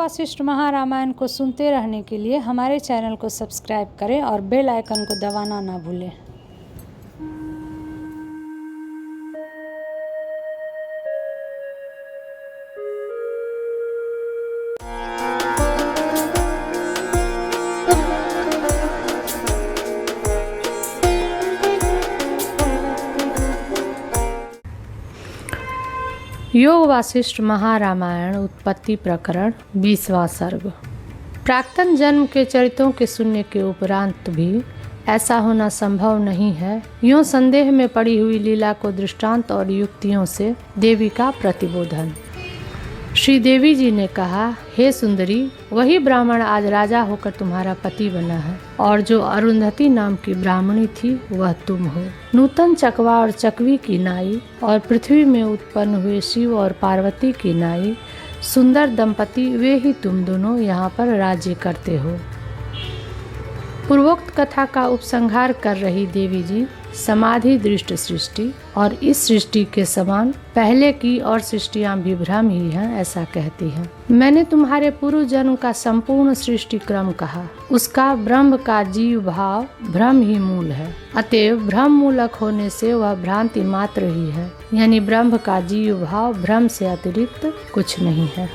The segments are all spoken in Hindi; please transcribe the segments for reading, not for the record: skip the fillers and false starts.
वासिष्ठ महारामायण को सुनते रहने के लिए हमारे चैनल को सब्सक्राइब करें और बेल आइकन को दबाना ना भूलें। योग वासिष्ठ महारामायण उत्पत्ति प्रकरण 20वां सर्ग। प्राक्तन जन्म के चरित्रों के सुनने के उपरांत भी ऐसा होना संभव नहीं है, यूँ संदेह में पड़ी हुई लीला को दृष्टांत और युक्तियों से देवी का प्रतिबोधन। श्री देवी जी ने कहा, हे सुंदरी, वही ब्राह्मण आज राजा होकर तुम्हारा पति बना है, और जो अरुंधति नाम की ब्राह्मणी थी वह तुम हो। नूतन चकवा और चकवी की नाई और पृथ्वी में उत्पन्न हुए शिव और पार्वती की नाई सुंदर दंपति वे ही तुम दोनों यहाँ पर राज्य करते हो। पूर्वोक्त कथा का उपसंहार कर रही देवी जी समाधि दृष्ट सृष्टि और इस सृष्टि के समान पहले की और सृष्टियां भी भ्रम ही हैं, ऐसा कहती हैं। मैंने तुम्हारे पूर्व जन्म का संपूर्ण सृष्टि क्रम कहा, उसका ब्रह्म का जीव भाव भ्रम ही मूल है, अतएव भ्रम मूलक होने से वह भ्रांति मात्र ही है, यानी ब्रह्म का जीव भाव भ्रम से अतिरिक्त कुछ नहीं है।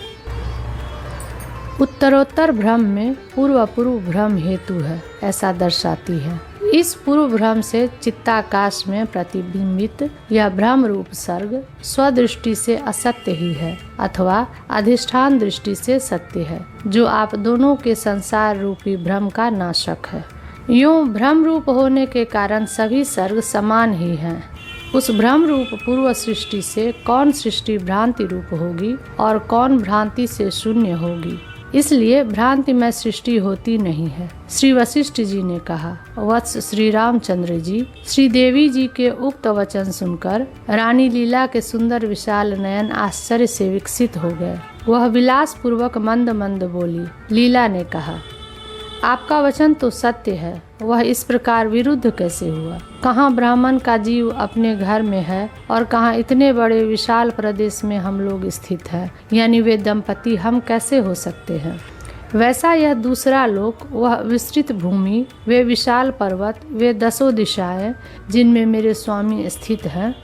उत्तरोत्तर भ्रम में पूर्व भ्रम हेतु है, ऐसा दर्शाती है। इस पूर्व भ्रम से चित्ताकाश में प्रतिबिंबित यह भ्रम रूप सर्ग स्वदृष्टि से असत्य ही है अथवा अधिष्ठान दृष्टि से सत्य है, जो आप दोनों के संसार रूपी भ्रम का नाशक है। यूँ भ्रम रूप होने के कारण सभी सर्ग समान ही हैं। उस भ्रम रूप पूर्व सृष्टि से कौन सृष्टि भ्रांति रूप होगी और कौन भ्रांति से शून्य होगी, इसलिए भ्रांति में सृष्टि होती नहीं है। श्री वशिष्ठ जी ने कहा, वत्स श्री रामचंद्र जी, श्री देवी जी के उक्त वचन सुनकर रानी लीला के सुंदर विशाल नयन आश्चर्य से विकसित हो गए। वह विलास पूर्वक मंद मंद बोली। लीला ने कहा, आपका वचन तो सत्य है, वह इस प्रकार विरुद्ध कैसे हुआ? कहाँ ब्राह्मण का जीव अपने घर में है और कहाँ इतने बड़े विशाल प्रदेश में हम लोग स्थित हैं, यानी वे दंपति हम कैसे हो सकते हैं? वैसा यह दूसरा लोक, वह विस्तृत भूमि, वे विशाल पर्वत, वे 10 दिशाएं जिनमें मेरे स्वामी स्थित हैं,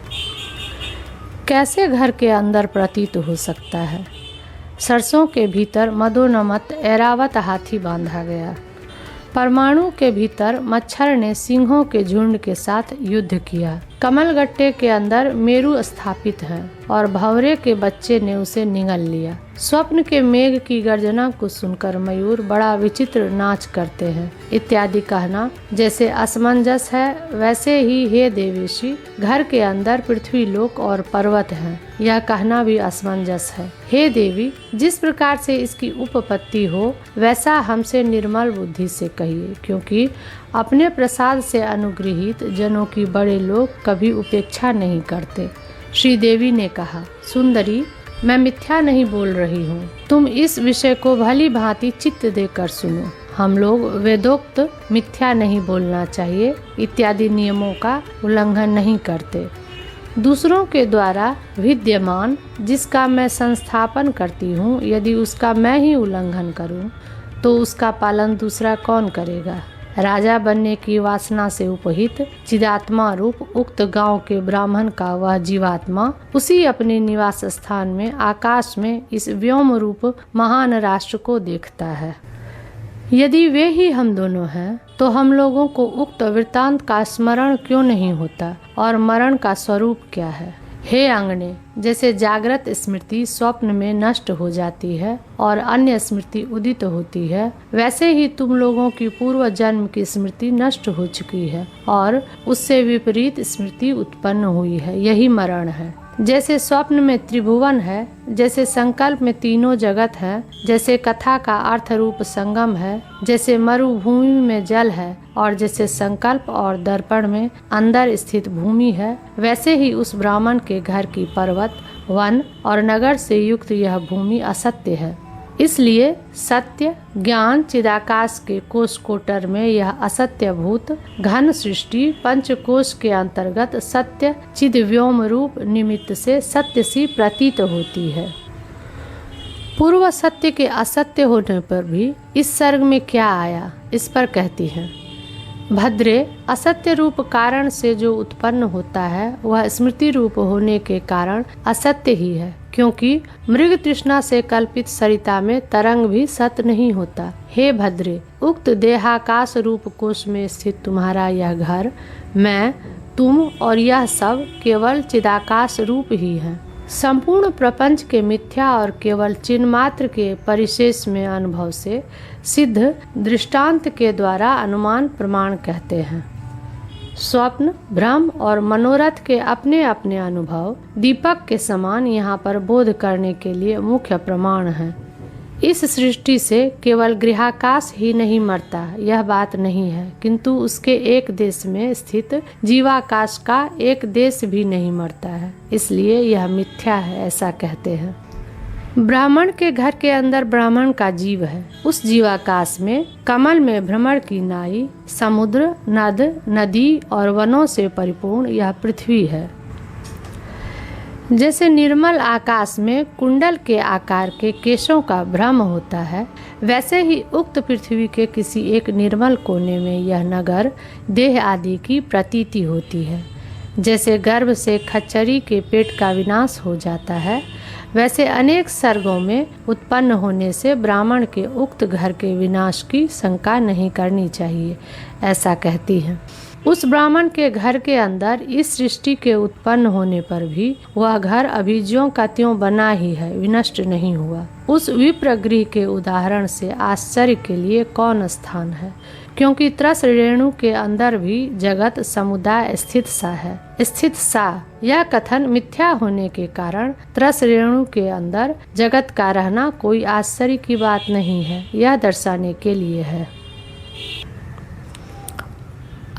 कैसे घर के अंदर प्रतीत हो सकता है? सरसों के भीतर मदोन्मत्त ऐरावत हाथी बांधा गया, परमाणु के भीतर मच्छर ने सिंहों के झुंड के साथ युद्ध किया, कमलगट्टे के अंदर मेरु स्थापित है और भंवरे के बच्चे ने उसे निगल लिया। स्वप्न के मेघ की गर्जना को सुनकर मयूर बड़ा विचित्र नाच करते हैं, इत्यादि कहना जैसे असमंजस है, वैसे ही हे देवेशी, घर के अंदर पृथ्वी लोक और पर्वत हैं, यह कहना भी असमंजस है। हे देवी, जिस प्रकार से इसकी उपपत्ति हो वैसा हमसे निर्मल बुद्धि से कहिए, क्योंकि अपने प्रसाद से अनुग्रहित जनों की बड़े लोग कभी उपेक्षा नहीं करते। श्री देवी ने कहा, सुंदरी, मैं मिथ्या नहीं बोल रही हूँ, तुम इस विषय को भली भांति चित्त देकर सुनो। हम लोग वेदोक्त मिथ्या नहीं बोलना चाहिए इत्यादि नियमों का उल्लंघन नहीं करते। दूसरों के द्वारा विद्यमान जिसका मैं संस्थापन करती हूँ, यदि उसका मैं ही उल्लंघन करूँ तो उसका पालन दूसरा कौन करेगा? राजा बनने की वासना से उपहित चिदात्मा रूप उक्त गांव के ब्राह्मण का वह जीवात्मा उसी अपने निवास स्थान में आकाश में इस व्योम रूप महान राष्ट्र को देखता है। यदि वे ही हम दोनों हैं तो हम लोगों को उक्त वृत्तांत का स्मरण क्यों नहीं होता और मरण का स्वरूप क्या है? हे आंगने, जैसे जागृत स्मृति स्वप्न में नष्ट हो जाती है और अन्य स्मृति उदित होती है, वैसे ही तुम लोगों की पूर्व जन्म की स्मृति नष्ट हो चुकी है और उससे विपरीत स्मृति उत्पन्न हुई है, यही मरण है। जैसे स्वप्न में त्रिभुवन है, जैसे संकल्प में तीनों जगत है, जैसे कथा का अर्थ रूप संगम है, जैसे मरुभूमि में जल है और जैसे संकल्प और दर्पण में अंदर स्थित भूमि है, वैसे ही उस ब्राह्मण के घर की पर्वत, वन और नगर से युक्त यह भूमि असत्य है। इसलिए सत्य ज्ञान चिदाकाश के कोश कोटर में यह असत्य भूत घन सृष्टि पंचकोश के अंतर्गत सत्य चिद व्योम रूप निमित्त से सत्य सी प्रतीत होती है। पूर्व सत्य के असत्य होने पर भी इस सर्ग में क्या आया, इस पर कहती है। भद्रे, असत्य रूप कारण से जो उत्पन्न होता है वह स्मृति रूप होने के कारण असत्य ही है, क्योंकि मृग तृष्णा से कल्पित सरिता में तरंग भी सत्य नहीं होता। हे भद्रे, उक्त देहाकाश रूप कोश में स्थित तुम्हारा यह घर, मैं, तुम और यह सब केवल चिदाकाश रूप ही है। संपूर्ण प्रपंच के मिथ्या और केवल चिन्ह मात्र के परिशेष में अनुभव से सिद्ध दृष्टांत के द्वारा अनुमान प्रमाण कहते हैं। स्वप्न, भ्रम और मनोरथ के अपने अपने अनुभव दीपक के समान यहाँ पर बोध करने के लिए मुख्य प्रमाण हैं। इस सृष्टि से केवल गृहाकाश ही नहीं मरता, यह बात नहीं है, किंतु उसके एक देश में स्थित जीवाकाश का एक देश भी नहीं मरता है, इसलिए यह मिथ्या है, ऐसा कहते हैं। ब्राह्मण के घर के अंदर ब्राह्मण का जीव है। उस जीवाकाश में कमल में भ्रमर की नाई, समुद्र, नद, नदी और वनों से परिपूर्ण यह पृथ्वी है। जैसे निर्मल आकाश में कुंडल के आकार के केशों का भ्रम होता है, वैसे ही उक्त पृथ्वी के किसी एक निर्मल कोने में यह नगर, देह आदि की प्रतीति होती है। जैसे गर्भ से खच्चरी के पेट का विनाश हो जाता है, वैसे अनेक सर्गों में उत्पन्न होने से ब्राह्मण के उक्त घर के विनाश की शंका नहीं करनी चाहिए, ऐसा कहती है। उस ब्राह्मण के घर के अंदर इस सृष्टि के उत्पन्न होने पर भी वह घर अभी ज्यों का त्यों बना ही है, विनष्ट नहीं हुआ। उस विप्र गृह के उदाहरण से आश्चर्य के लिए कौन स्थान है, क्योंकि त्रस रेणु के अंदर भी जगत समुदाय स्थित सा है। स्थित सा यह कथन मिथ्या होने के कारण त्रस रेणु के अंदर जगत का रहना कोई आश्चर्य की बात नहीं है, यह दर्शाने के लिए है।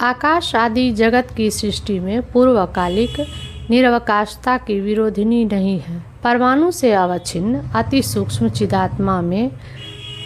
आकाश आदि जगत की सृष्टि में पूर्वकालिक निरवकाशता की विरोधिनी नहीं है। परमाणु से अवच्छिन्न अति सूक्ष्म चिदात्मा में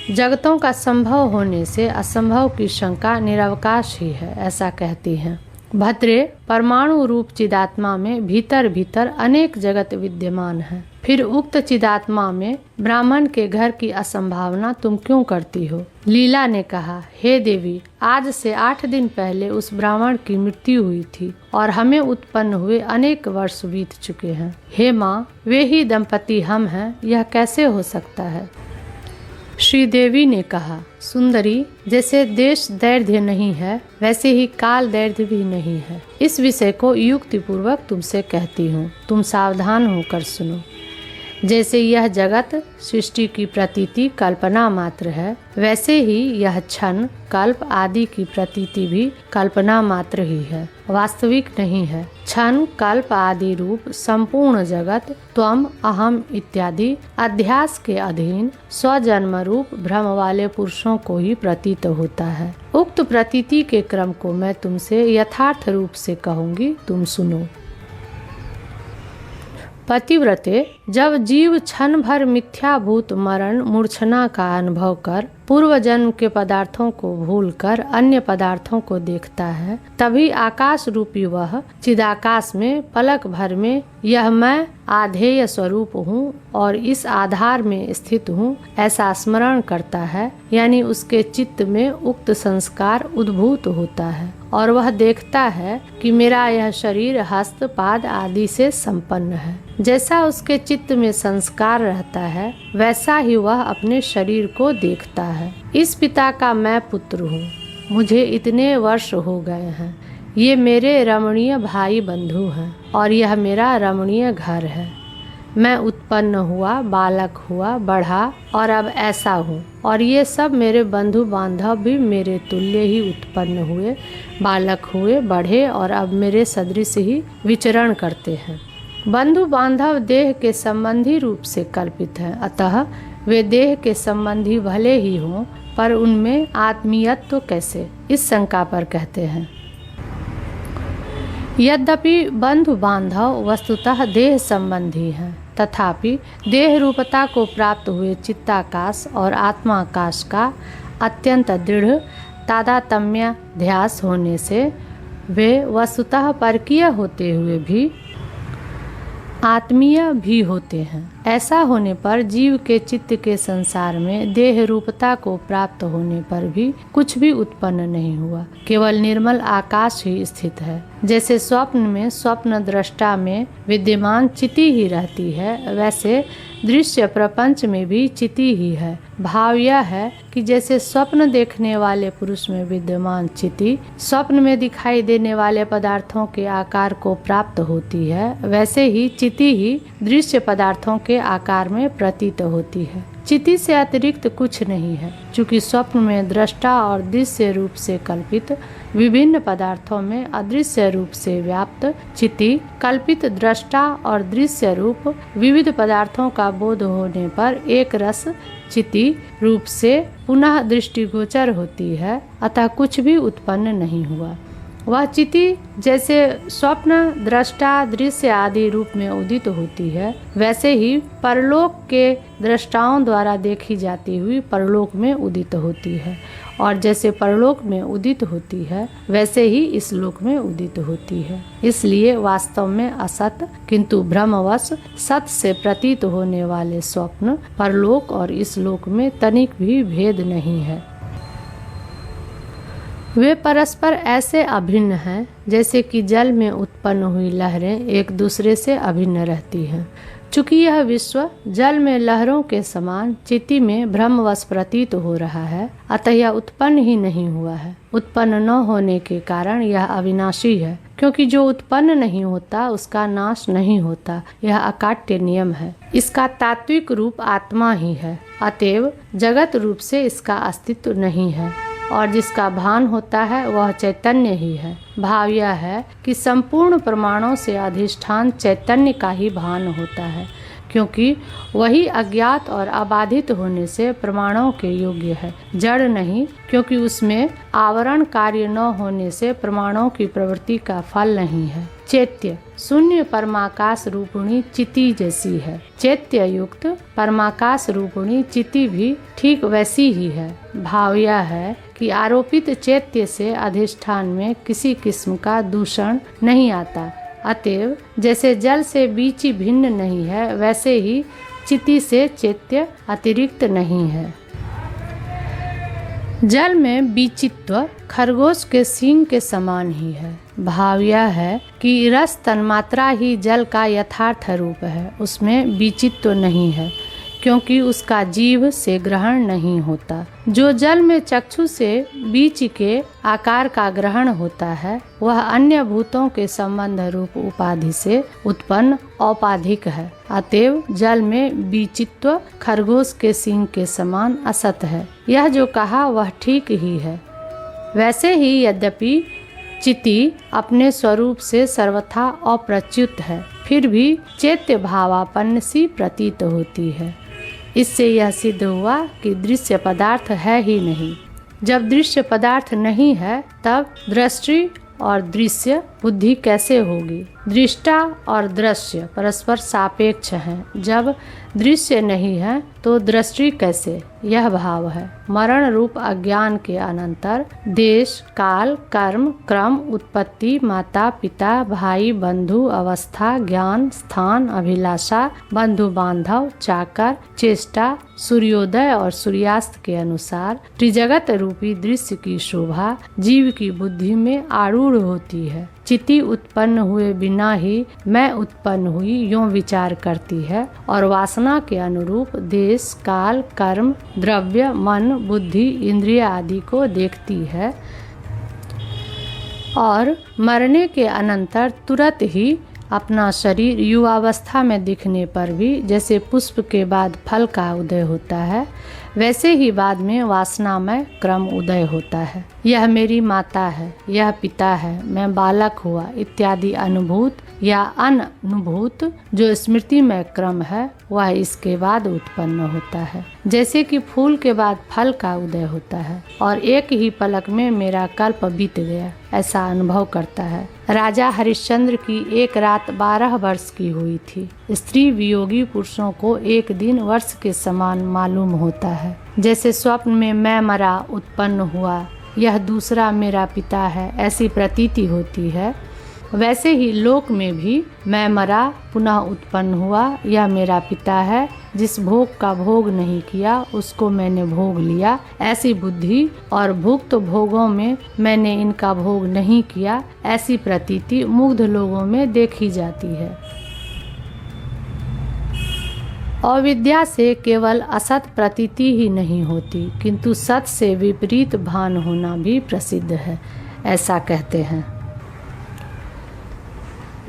जगतों का संभव होने से असंभव की शंका निरवकाश ही है, ऐसा कहती हैं। भद्रे, परमाणु रूप चिदात्मा में भीतर भीतर अनेक जगत विद्यमान है। फिर उक्त चिदात्मा में ब्राह्मण के घर की असंभावना तुम क्यों करती हो? लीला ने कहा, हे देवी, आज से 8 दिन पहले उस ब्राह्मण की मृत्यु हुई थी और हमें उत्पन्न हुए अनेक वर्ष बीत चुके हैं। हे माँ, वे ही दंपति हम हैं, यह कैसे हो सकता है? श्री देवी ने कहा, सुंदरी, जैसे देश दैर्ध्य नहीं है, वैसे ही काल दैर्ध्य भी नहीं है। इस विषय को युक्ति पूर्वक तुमसे कहती हूँ, तुम सावधान होकर सुनो। जैसे यह जगत सृष्टि की प्रतीति कल्पना मात्र है, वैसे ही यह क्षण, कल्प आदि की प्रतीति भी कल्पना मात्र ही है, वास्तविक नहीं है। क्षण, कल्प आदि रूप संपूर्ण जगत त्वम, अहम इत्यादि अध्यास के अधीन स्वजन्म रूप भ्रम वाले पुरुषों को ही प्रतीत होता है। उक्त प्रतीति के क्रम को मैं तुमसे यथार्थ रूप से कहूँगी, तुम सुनो। पतिव्रते, जब जीव क्षण भर मिथ्याभूत मरण मूर्छना का अनुभव कर पूर्व जन्म के पदार्थों को भूलकर अन्य पदार्थों को देखता है, तभी आकाश रूपी वह चिदाकाश में पलक भर में यह मैं आधेय स्वरूप हूँ और इस आधार में स्थित हूँ ऐसा स्मरण करता है, यानी उसके चित्त में उक्त संस्कार उद्भूत होता है और वह देखता है कि मेरा यह शरीर हस्त पाद आदि से संपन्न है। जैसा उसके चित्त में संस्कार रहता है, वैसा ही वह अपने शरीर को देखता है। इस पिता का मैं पुत्र हूँ, मुझे इतने वर्ष हो गए हैं, ये मेरे रमणीय भाई बंधु हैं और यह मेरा रमणीय घर है। मैं उत्पन्न हुआ, बालक हुआ, बढ़ा और अब ऐसा हूँ, और ये सब मेरे बंधु बांधव भी मेरे तुल्य ही उत्पन्न हुए, बालक हुए, बढ़े और अब मेरे सदृश ही विचरण करते हैं। बंधु बांधव देह के संबंधी रूप से कल्पित हैं, अतः वे देह के संबंधी भले ही हों, पर उनमें आत्मीयत्व कैसे, इस शंका पर कहते हैं। यद्यपि बंधु बांधव वस्तुतः देह संबंधी हैं, तथापि देह रूपता को प्राप्त हुए चित्ताकाश और आत्माकाश का अत्यंत दृढ़ तादात्म्याध्यास होने से वे वस्तुतः परकीय होते हुए भी आत्मीय भी होते हैं, ऐसा होने पर जीव के चित्त के संसार में देह रूपता को प्राप्त होने पर भी कुछ भी उत्पन्न नहीं हुआ, केवल निर्मल आकाश ही स्थित है। जैसे स्वप्न में स्वप्न दृष्टा में विद्यमान चिति ही रहती है, वैसे दृश्य प्रपंच में भी चिति ही है। भाव यह है कि जैसे स्वप्न देखने वाले पुरुष में विद्यमान चिति स्वप्न में दिखाई देने वाले पदार्थों के आकार को प्राप्त होती है, वैसे ही चिति ही दृश्य पदार्थों के आकार में प्रतीत होती है। चिति से अतिरिक्त कुछ नहीं है। चूँकि स्वप्न में दृष्टा और दृश्य रूप से कल्पित विभिन्न पदार्थों में अदृश्य रूप से व्याप्त चिति कल्पित दृष्टा और दृश्य रूप विविध पदार्थों का बोध होने पर एक रस चिति रूप से पुनः दृष्टिगोचर होती है, अतः कुछ भी उत्पन्न नहीं हुआ। वह चिति जैसे स्वप्न दृष्टा दृश्य आदि रूप में उदित होती है, वैसे ही परलोक के दृष्टाओं द्वारा देखी जाती हुई परलोक में उदित होती है, और जैसे परलोक में उदित होती है वैसे ही इस लोक में उदित होती है। इसलिए वास्तव में असत किंतु भ्रमवश सत से प्रतीत होने वाले स्वप्न परलोक और इस लोक में तनिक भी भेद नहीं है। वे परस्पर ऐसे अभिन्न हैं जैसे कि जल में उत्पन्न हुई लहरें एक दूसरे से अभिन्न रहती हैं। चूँकि यह विश्व जल में लहरों के समान चिति में भ्रमवश प्रतीत हो रहा है, अतः यह उत्पन्न ही नहीं हुआ है। उत्पन्न न होने के कारण यह अविनाशी है, क्योंकि जो उत्पन्न नहीं होता उसका नाश नहीं होता। यह अकाट्य नियम है। इसका तात्विक रूप आत्मा ही है, अतएव जगत रूप से इसका अस्तित्व नहीं है, और जिसका भान होता है वह चैतन्य ही है। भाव यह है कि संपूर्ण प्रमाणों से अधिष्ठान चैतन्य का ही भान होता है, क्योंकि वही अज्ञात और अबाधित होने से प्रमाणों के योग्य है, जड़ नहीं, क्योंकि उसमें आवरण कार्य न होने से प्रमाणों की प्रवृत्ति का फल नहीं है। चैत्य शून्य परमाकाश रूपिणी चिति जैसी है। चैत्य युक्त परमाकाश रूपिणी चिति भी ठीक वैसी ही है। भाव यह है कि आरोपित चैत्य से अधिष्ठान में किसी किस्म का दूषण नहीं आता, अतएव जैसे जल से बीची भिन्न नहीं है, वैसे ही चिति से चैत्य अतिरिक्त नहीं है। जल में बीचित्व खरगोश के सींग के समान ही है। भाव यह है कि रस तन्मात्रा ही जल का यथार्थ रूप है, उसमें बीचित्व नहीं है, क्योंकि उसका जीव से ग्रहण नहीं होता। जो जल में चक्षु से बीच के आकार का ग्रहण होता है, वह अन्य भूतों के संबंध रूप उपाधि से उत्पन्न औपाधिक है। अतएव जल में बीचित्व खरगोश के सींग के समान असत है। यह जो कहा वह ठीक ही है। वैसे ही यद्यपि चिति अपने स्वरूप से सर्वथा अप्रच्युत है, फिर भी चैत्य भावापन्न सी प्रतीत होती है। इससे यह सिद्ध हुआ कि दृश्य पदार्थ है ही नहीं। जब दृश्य पदार्थ नहीं है तब दृष्टि और दृश्य बुद्धि कैसे होगी? दृष्टा और दृश्य परस्पर सापेक्ष हैं। जब दृश्य नहीं है तो दृष्टि कैसे? यह भाव है। मरण रूप अज्ञान के अनंतर देश काल कर्म क्रम उत्पत्ति माता पिता भाई बंधु अवस्था ज्ञान स्थान अभिलाषा बंधु बांधव चाकर चेष्टा सूर्योदय और सूर्यास्त के अनुसार त्रिजगत रूपी दृश्य की शोभा जीव की बुद्धि में आरूढ़ होती है। चिति उत्पन्न हुए बिना ही मैं उत्पन्न हुई यूं विचार करती है और वासना के अनुरूप देश काल कर्म द्रव्य मन बुद्धि इंद्रिय आदि को देखती है और मरने के अनंतर तुरंत ही अपना शरीर युवावस्था में दिखने पर भी जैसे पुष्प के बाद फल का उदय होता है, वैसे ही बाद में वासनामय क्रम उदय होता है। यह मेरी माता है, यह पिता है, मैं बालक हुआ इत्यादि अनुभूत या अनुभूत जो स्मृतिमय क्रम है वह इसके बाद उत्पन्न होता है। जैसे कि फूल के बाद फल का उदय होता है और एक ही पलक में मेरा कल्प बीत गया, ऐसा अनुभव करता है। राजा हरिश्चंद्र की एक रात 12 वर्ष की हुई थी। स्त्री वियोगी पुरुषों को एक दिन वर्ष के समान मालूम होता है। जैसे स्वप्न में मैं मरा उत्पन्न हुआ, यह दूसरा मेरा पिता है, ऐसी प्रतीति होती है। वैसे ही लोक में भी मैं मरा पुनः उत्पन्न हुआ, यह मेरा पिता है, जिस भोग का भोग नहीं किया उसको मैंने भोग लिया, ऐसी बुद्धि और भुक्त भोगों में मैंने इनका भोग नहीं किया, ऐसी प्रतीति मुग्ध लोगों में देखी जाती है। अविद्या से केवल असत प्रतीति ही नहीं होती, किंतु सत से विपरीत भान होना भी प्रसिद्ध है, ऐसा कहते हैं।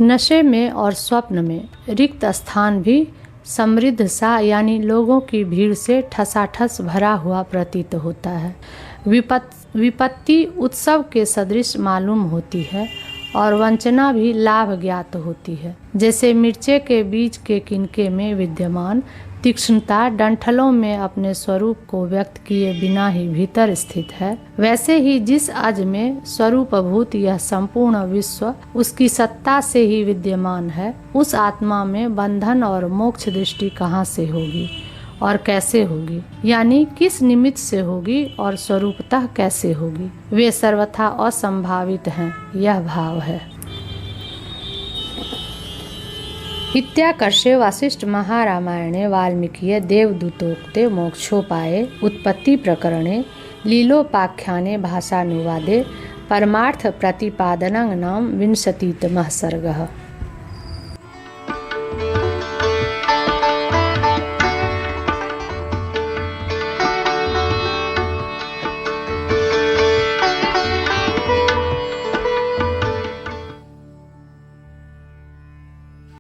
नशे में और स्वप्न में रिक्त स्थान भी समृद्ध सा यानी लोगों की भीड़ से ठसाठस भरा हुआ प्रतीत होता है। विपत्ति उत्सव के सदृश मालूम होती है और वंचना भी लाभ ज्ञात होती है। जैसे मिर्चे के बीज के किनके में विद्यमान तीक्ष्णता डंठलों में अपने स्वरूप को व्यक्त किए बिना ही भीतर स्थित है, वैसे ही जिस अज में स्वरूपभूत यह संपूर्ण विश्व उसकी सत्ता से ही विद्यमान है, उस आत्मा में बंधन और मोक्ष दृष्टि कहाँ से होगी और कैसे होगी, यानी किस निमित्त से होगी और स्वरूपतः कैसे होगी। वे सर्वथा असंभावित हैं, यह भाव है। इत्याकर्षे वसिष्ठ महारामायणे वाल्मीकिये देवदूतोक्ते मोक्षोपाये उत्पत्ति प्रकरणे लीलोपाख्याने भाषानुवादे परमार्थ प्रतिपादनं नाम 20तमः सर्गः।